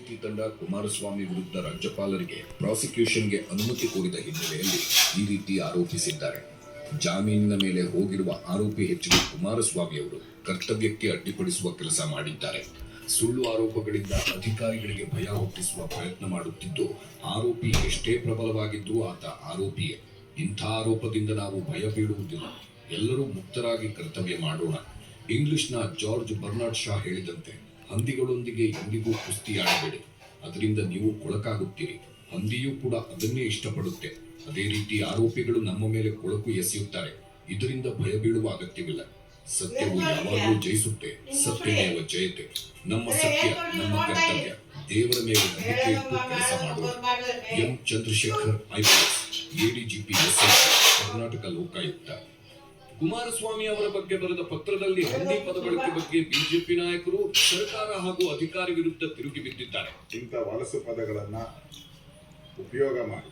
BJP ತಂಡ ಕುಮಾರಸ್ವಾಮಿ ವಿರುದ್ಧ ರಾಜ್ಯಪಾಲರಿಗೆ ಪ್ರಾಸಿಕ್ಯೂಷನ್ಗೆ ಅನುಮತಿ ಕೋರಿದ ಹಿನ್ನೆಲೆಯಲ್ಲಿ ಈ ರೀತಿ ಆರೋಪಿಸಿದ್ದಾರೆ. ಜಾಮೀನಿನ ಮೇಲೆ ಹೋಗಿರುವ ಆರೋಪಿ ಎಚ್.ಡಿ. ಕುಮಾರಸ್ವಾಮಿ ಅವರು ಕರ್ತವ್ಯಕ್ಕೆ ಅಡ್ಡಿಪಡಿಸುವ ಕೆಲಸ ಮಾಡಿದ್ದಾರೆ. ಸುಳ್ಳು ಆರೋಪಗಳಿಂದ ಅಧಿಕಾರಿಗಳಿಗೆ ಭಯ ಹುಟ್ಟಿಸುವ ಪ್ರಯತ್ನ ಮಾಡುತ್ತಿದ್ದು, ಆರೋಪಿ ಎಷ್ಟೇ ಪ್ರಬಲವಾಗಿದ್ದರೂ ಆತ ಆರೋಪಿಯೇ. ಇಂಥ ಆರೋಪದಿಂದ ನಾವು ಭಯ ಬೀಳುವುದಿಲ್ಲ. ಎಲ್ಲರೂ ಮುಕ್ತರಾಗಿ ಕರ್ತವ್ಯ ಮಾಡೋಣ. ಇಂಗ್ಲಿಷ್ನ ಜಾರ್ಜ್ ಬರ್ನಾರ್ಡ್ ಶಾ ಹೇಳಿದಂತೆ, ಹಂದಿಗಳೊಂದಿಗೆ ಎಂದಿಗೂ ಕುಸ್ತಿಯಾಡಬೇಡಿ, ಅದರಿಂದ ನೀವು ಕೊಳಕಾಗುತ್ತೀರಿ. ಹಂದಿಯೂ ಕೂಡ ಅದನ್ನೇ ಇಷ್ಟಪಡುತ್ತೆ. ಅದೇ ರೀತಿ ಆರೋಪಿಗಳು ನಮ್ಮ ಮೇಲೆ ಕೊಳಕು ಎಸೆಯುತ್ತಾರೆ. ಇದರಿಂದ ಭಯ ಬೀಳುವ ಅಗತ್ಯವಿಲ್ಲ. ಸತ್ಯವು ಯಾವಾಗಲೂ ಜಯಿಸುತ್ತೆ. ಸತ್ಯಮೇವ ಜಯತೆ. ನಮ್ಮ ಸತ್ಯ, ನಮ್ಮ ಕರ್ತವ್ಯ. ದೇವರ ಮೇಲೆ ನಂಬಿಕೆ ಇಟ್ಟು ಕೆಲಸ ಮಾಡುವ M. Chandrashekhar, IPS, ADGP, Karnataka Lokayukta. Kumaraswamy ಅವರ ಬಗ್ಗೆ ಬರೆದ ಪತ್ರದಲ್ಲಿ ಹಂದಿ ಪದ ಬಳಕೆ ಬಗ್ಗೆ ಬಿಜೆಪಿ ನಾಯಕರು ಸರ್ಕಾರ ಹಾಗೂ ಅಧಿಕಾರಿ ವಿರುದ್ಧ ತಿರುಗಿ ಬಿದ್ದಿದ್ದಾರೆ. ಇಂಥ ವಲಸು ಪದಗಳನ್ನ ಉಪಯೋಗ ಮಾಡಿ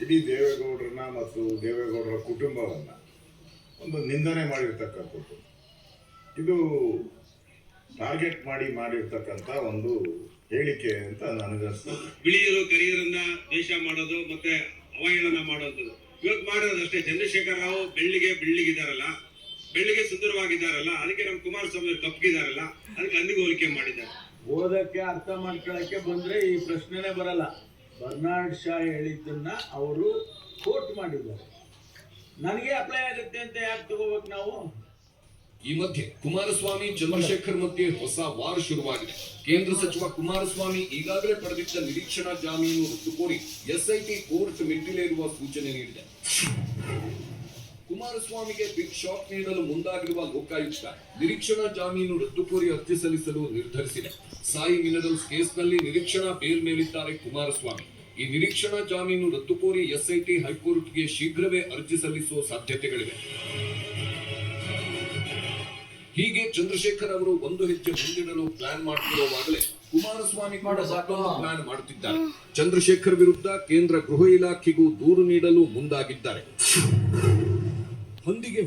ಇಡೀ ದೇವೇಗೌಡರನ್ನ ಮತ್ತು ದೇವೇಗೌಡರ ಕುಟುಂಬವನ್ನ ಒಂದು ನಿಂದನೆ ಮಾಡಿರ್ತಕ್ಕಂಥದ್ದು. ಇದು ಟಾರ್ಗೆಟ್ ಮಾಡಿರ್ತಕ್ಕಂಥ ಒಂದು ಹೇಳಿಕೆ ಅಂತ ನನಗನ್ನಿಸ್ತದೆ. ಬಿಳಿಯರು ಕರಿಯರನ್ನ ದೇಶ ಮಾಡೋದು ಮತ್ತೆ ಅವಹೇಳನ ಮಾಡೋದು ಇವತ್ತು ಮಾಡೋದಷ್ಟೇ. ಚಂದ್ರಶೇಖರ್ ರಾವ್ ಬೆಳ್ಳಿಗಿದಾರಲ್ಲ, ಬೆಳ್ಳಿಗೆ ಸುಂದರವಾಗಿದ್ದಾರಲ್ಲ, ಅದಕ್ಕೆ ನಮ್ಮ ಕುಮಾರಸ್ವಾಮಿ ಕಪ್ಪಗಿದಾರಲ್ಲ, ಅದಕ್ಕೆ ಅಂದಿಗೆ ಹೋಲಿಕೆ ಮಾಡಿದ್ದಾರೆ. ಓದಕ್ಕೆ ಅರ್ಥ ಮಾಡ್ಕೊಳ್ಳಕ್ಕೆ ಬಂದ್ರೆ ಈ ಪ್ರಶ್ನೆನೇ ಬರಲ್ಲ. ಬರ್ನಾರ್ಡ್ ಶಾ ಹೇಳಿದ್ದನ್ನ ಅವರು ಕೋಟ್ ಮಾಡಿದ್ದಾರೆ. ನನಗೆ ಅಪ್ಲೈ ಆಗುತ್ತೆ ಅಂತ ಯಾಕೆ ತಗೋಬೇಕು ನಾವು? ಈ ಮಧ್ಯೆ ಕುಮಾರಸ್ವಾಮಿ ಚಂದ್ರಶೇಖರ್ ಮಧ್ಯೆ ಹೊಸ ವಾರ್ ಶುರುವಾಗಿದೆ. ಕೇಂದ್ರ ಸಚಿವ ಕುಮಾರಸ್ವಾಮಿ ಈಗಾಗಲೇ ಪಡೆದಿದ್ದ ನಿರೀಕ್ಷಣಾ ಜಾಮೀನು ರದ್ದು ಕೋರಿ SIT ಕೋರ್ಟ್ ಮೆಟ್ಟಿಲೇರುವ ಸೂಚನೆ ನೀಡಿದೆ. ಕುಮಾರಸ್ವಾಮಿಗೆ ಬಿಗ್ ಶಾಕ್ ನೀಡಲು ಮುಂದಾಗಿರುವ ಲೋಕಾಯುಕ್ತ ನಿರೀಕ್ಷಣಾ ಜಾಮೀನು ರದ್ದು ಕೋರಿ ಅರ್ಜಿ ಸಲ್ಲಿಸಲು ನಿರ್ಧರಿಸಿದೆ. ಸಾಯಿ ಮಿನರಲ್ಸ್ ಕೇಸ್ನಲ್ಲಿ ನಿರೀಕ್ಷಣಾ ಬೇಲ್ ಮೇಲಿದ್ದಾರೆ ಕುಮಾರಸ್ವಾಮಿ. ಈ ನಿರೀಕ್ಷಣಾ ಜಾಮೀನು ರದ್ದು ಕೋರಿ SIT ಹೈಕೋರ್ಟ್ಗೆ ಶೀಘ್ರವೇ ಅರ್ಜಿ ಸಲ್ಲಿಸುವ ಸಾಧ್ಯತೆಗಳಿವೆ. ಹೀಗೆ ಚಂದ್ರಶೇಖರ್ ಅವರು ಒಂದು ಹೆಜ್ಜೆ ಮುಂದಿಡಲು ಪ್ಲಾನ್ ಮಾಡುತ್ತಿರುವಾಗಲೇ ಕುಮಾರಸ್ವಾಮಿ ಕೂಡ ಮತ್ತೊಂದು ಪ್ಲಾನ್ ಮಾಡುತ್ತಿದ್ದಾರೆ. ಚಂದ್ರಶೇಖರ್ ವಿರುದ್ಧ ಕೇಂದ್ರ ಗೃಹ ಇಲಾಖೆಗೂ ದೂರು ನೀಡಲು ಮುಂದಾಗಿದ್ದಾರೆ. ಹಂದಿಗೆ